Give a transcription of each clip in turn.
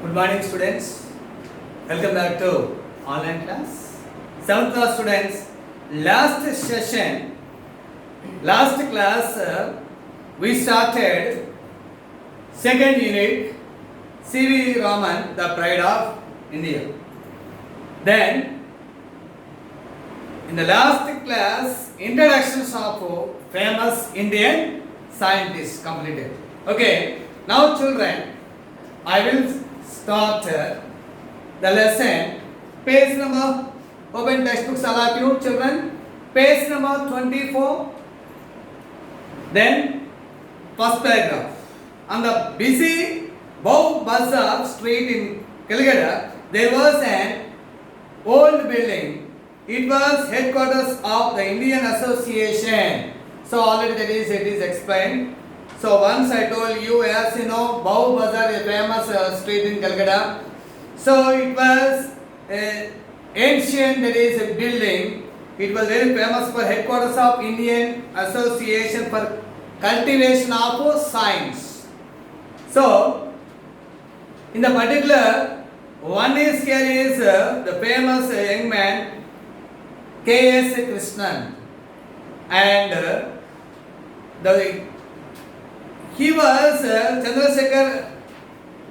Good morning, students. Welcome back to online class. 7th class students, last class, we started second unit, C.V. Raman, the Pride of India. Then, in the last class, introductions of famous Indian scientists completed. Okay, now children, I will start the lesson. Page number, open textbooks all of you children. Page number 24. Then, first paragraph. On the busy Bow Bazaar street in Calcutta, there was an old building. It was headquarters of the Indian Association. So already it is explained. So once I told you, as you know, Bow Bazaar is a famous street in Calcutta. So it was ancient, that is a building. It was very famous for headquarters of Indian Association for cultivation of science. So in the particular, one is here is the famous young man K.S. Krishnan, and he was Chandrasekhar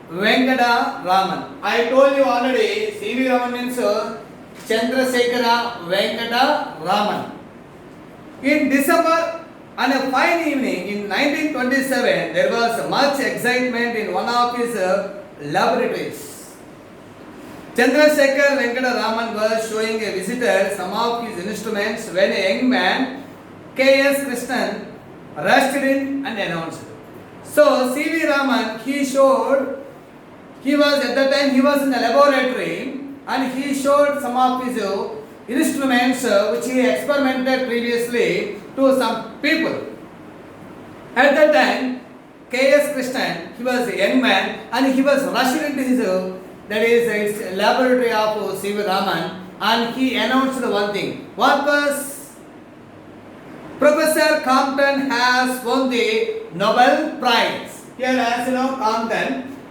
Venkata Raman. I told you already, C.V. Raman means Chandrasekhara Venkata Raman. In December, on a fine evening in 1927, there was much excitement in one of his laboratories. Chandrasekhar Venkata Raman was showing a visitor some of his instruments when a young man, K.S. Krishnan, rushed in and announced. So C.V. Raman, he was at that time he was in the laboratory and he showed some of his instruments which he experimented previously to some people. At that time, K.S. Krishnan, he was a young man and he was rushed into his his laboratory of C.V. Raman, and he announced one thing. What was? Professor Compton has won the Nobel Prize. Here, as you know,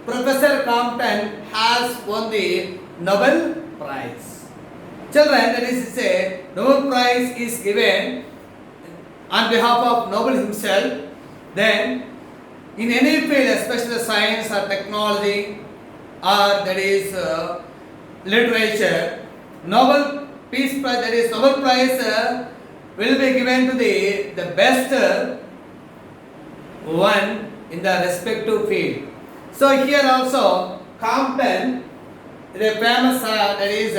Professor Compton has won the Nobel Prize. Children, that is to say, Nobel Prize is given on behalf of Nobel himself. Then, in any field, especially science or technology, or that is literature, Nobel Peace Prize, that is Nobel Prize, will be given to the best one in the respective field. So here also Compton, the famous that is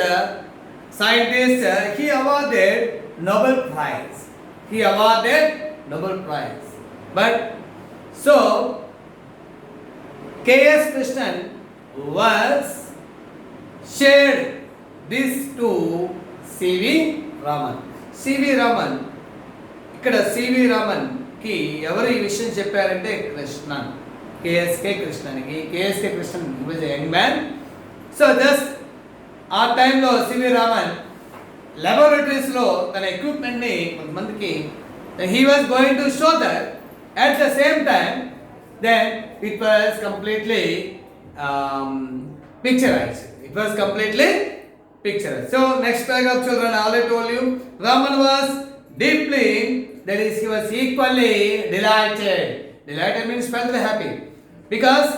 scientist, he awarded Nobel Prize. But so K.S. Krishnan was shared this to C.V. Raman. C.V. Raman, ఇక్కడ C.V. Raman కి ఎవరు ఈ విషయం చెప్పారంటే Krishnan, KSK కృష్ణన్కి. KSK Krishnan was a young man. So just ఆ టైంలో C.V. Raman లాబొరేటరీస్లో తన ఎక్విప్మెంట్ని కొంతమందికి he was going to show that. At the same time, then it was completely picturized. So next paragraph, children, I already told you, Raman was deeply, that is, he was equally delighted. Delighted means felt very happy, because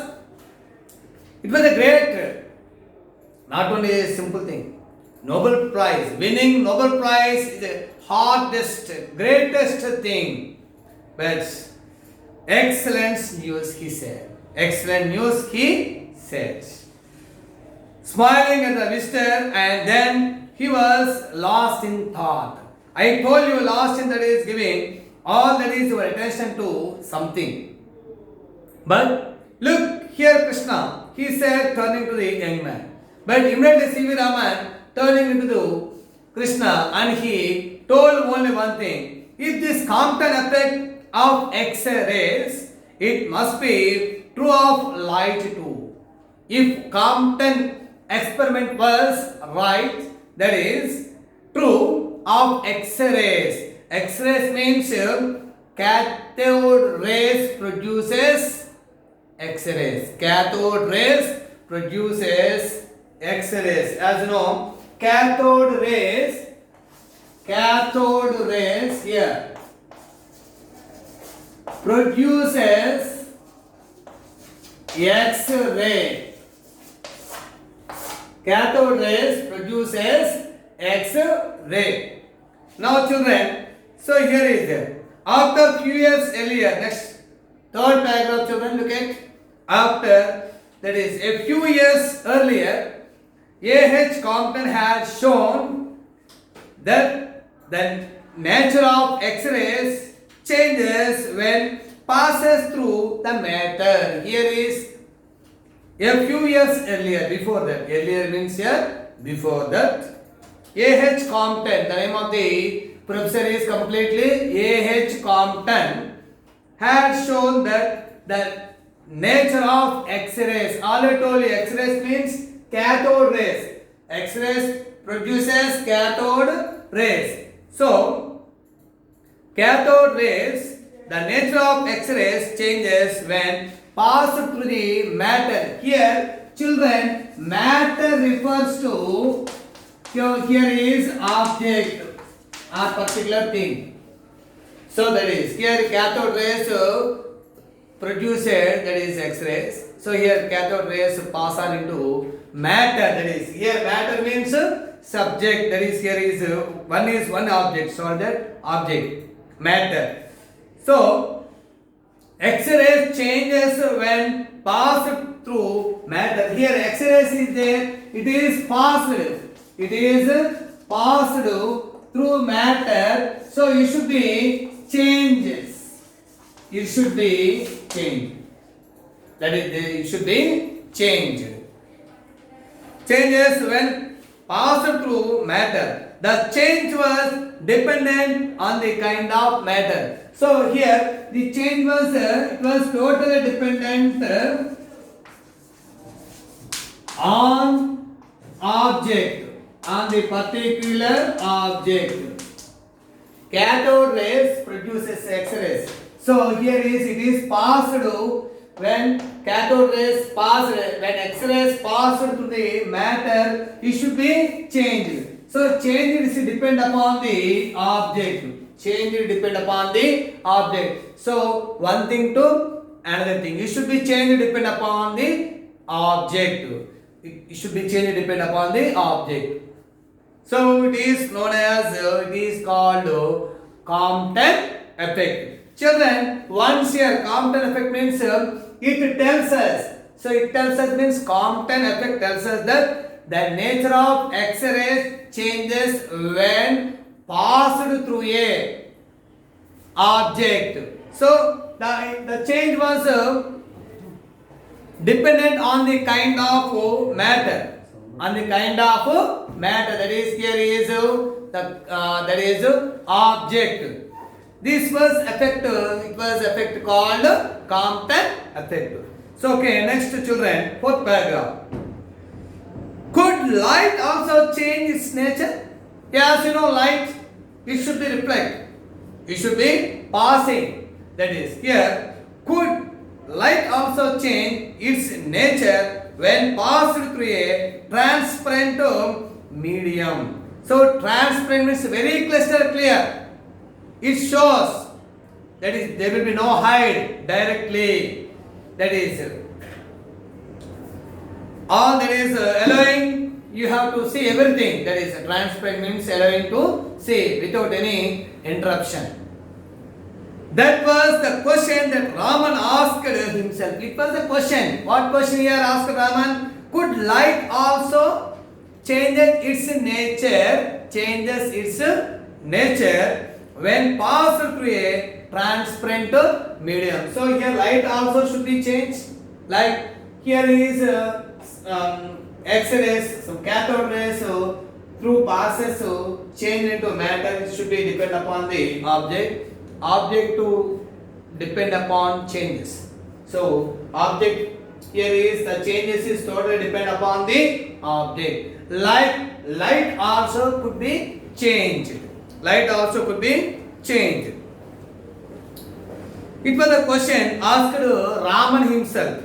it was a great, not only a simple thing, Nobel Prize. Winning Nobel Prize is the hardest, greatest thing. But excellent news, he said. Smiling at the visitor, and then he was lost in thought. I told you, lost in that is giving all that is your attention to something. But look here, Krishna, he said, turning to the young man. But immediately C.V. Raman turning into the Krishna, and he told only one thing. If this Compton effect of X-rays, it must be true of light too. If Compton experiment was right, that is true of X-rays. X-rays means cathode rays produces X-rays. Cathode rays produces X-rays. As you know, cathode rays here produces X-ray. Cathode rays produces X-ray. Now children, so here is it. After few years earlier, next third paragraph children, look at. After, that is a few years earlier, A.H. Compton had shown that the nature of X-rays changes when passes through the matter. Here is a few years earlier, before that. Earlier means here, before that. A.H. Compton, the name of the professor is completely A.H. Compton, had shown that the nature of X-rays. Already told you, X-rays means cathode rays. X-rays produces cathode rays. So, cathode rays, the nature of X-rays changes when passed through the matter. Here, children, matter refers to, here is object or particular thing. So that is, here cathode rays produced, that is X-rays. So here cathode rays pass on into matter, that is, here matter means subject, that is, here is one object, so that object, matter. So X-rays changes when passed through matter. Here X-rays is there, it is passed through matter, so it should be changes. It should be changed. That is, it should be changed. Changes when passed through matter. The change was dependent on the kind of matter. So here the change was it was totally dependent on object, on the particular object. Cathode rays produces X-rays. So here is, it is passed when cathode rays passed, when X-rays passed through the matter, it should be changed. So change is depend upon the object. Change is depend upon the object. So one thing to another thing. It should be changed depend upon the object. It should be changed depend upon the object. So it is known as, it is called Compton effect. Children, once here Compton effect means it tells us. So it tells us means Compton effect tells us that the nature of X-rays changes when passed through a object. So the change was dependent on the kind of matter. On the kind of matter, that is, here is that is object. This was effect, it was effect called Compton effect. So okay, next children, fourth paragraph. Could light also change its nature? Yes, you know, light, it should be reflect. It should be passing. That is, here, could light also change its nature when passed through a transparent medium? So transparent means very crystal clear. It shows, that is, there will be no hide directly. That is, all that is allowing you have to see everything. That is, transparent means allowing to see without any interruption. That was the question that Raman asked himself. It was a question. What question here asked Raman? Could light also changes its nature? Changes its nature when passed through a transparent medium. So here light also should be changed. Like here is X-rays, so cathode rays, so through passes, so change into matter. It should be depend upon the object. Object to depend upon changes. So object here is the changes is totally depend upon the object. Light also could be changed. Light also could be changed. It was a question asked Raman himself.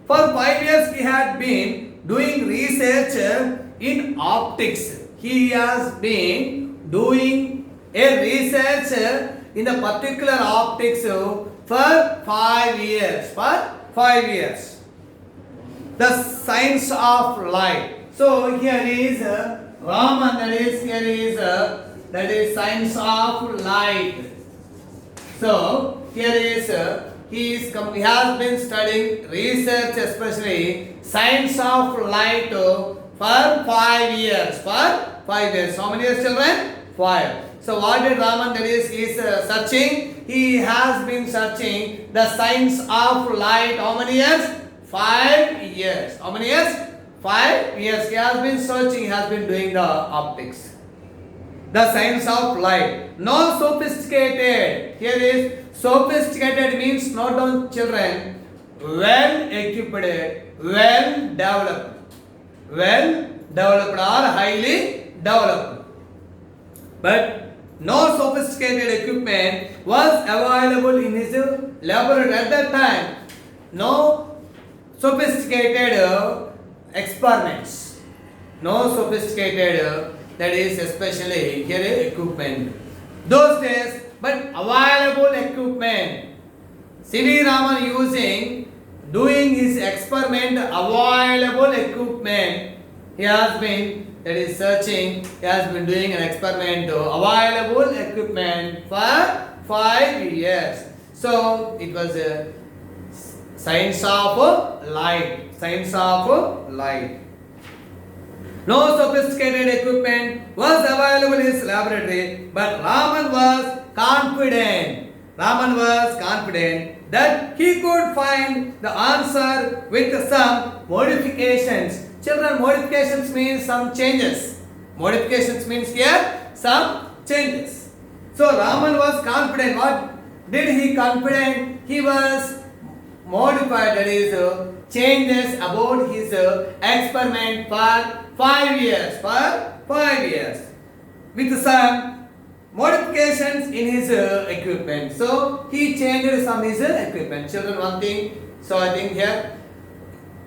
For 5 years he had been doing research in optics. He has been doing a research in the particular optics for 5 years. For 5 years. The science of light. So here is Raman. That is science of light. So here is he has been studying research, especially science of light for 5 years. For 5 years. How many years, children? 5. So what did Raman, that is, he is searching? He has been searching the science of light. How many years? 5 years. How many years? 5 years. He has been searching, he has been doing the optics. The science of light. No sophisticated. Here is sophisticated means, note down, children, well equipped, well developed. Well developed or highly developed. But no sophisticated equipment was available in his laboratory at that time. No sophisticated experiments. No sophisticated, that is especially here equipment. Those days, but available equipment. C.V. Raman doing his experiment, available equipment. He has been, that is searching, he has been doing an experiment, available equipment for 5 years. So it was a science of light. Science of light. No sophisticated equipment was available in his laboratory, but Raman was confident. Raman was confident that he could find the answer with some modifications. Children, modifications means some changes. Modifications means here some changes. So Raman was confident. What did he confident? He was modified, that is changes about his experiment for 5 years. For 5 years. With some modifications in his equipment. So he changed some his equipment. Children, one thing. So I think here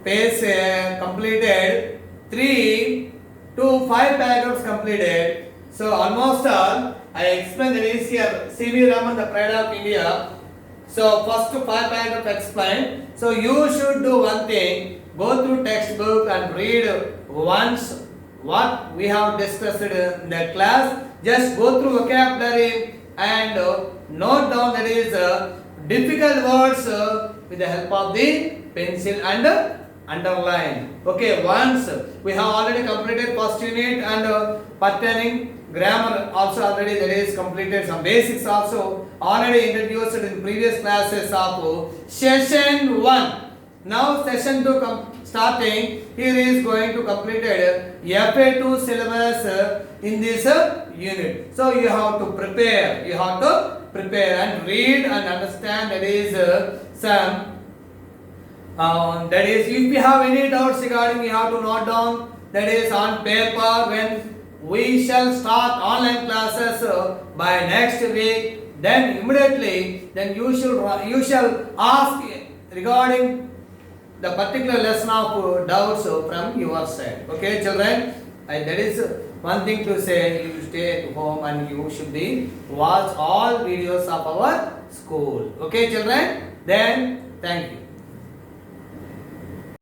page completed 3 to 5 paragraphs completed. So almost all I explained, that is here C.V. Raman, the pride of India. So first 5 paragraphs explained. So you should do one thing, go through textbook and read once what we have discussed in the class. Just go through vocabulary and note down, that is difficult words with the help of the pencil and underline. Okay, once we have already completed first unit and pertaining grammar also already, that is completed. Some basics also already introduced in previous classes of session 1. Now session 2 starting. Here is going to completed FA2 syllabus in this unit. So you have to prepare. You have to prepare and read and understand. That is some. That is, if you have any doubts regarding, you have to note down. That is on paper when we shall start online classes by next week. Then immediately, then you shall ask regarding the particular lesson of doubts from your side. Okay, children. That is one thing to say. You stay at home and you should be watch all videos of our school. Okay, children. Then thank you.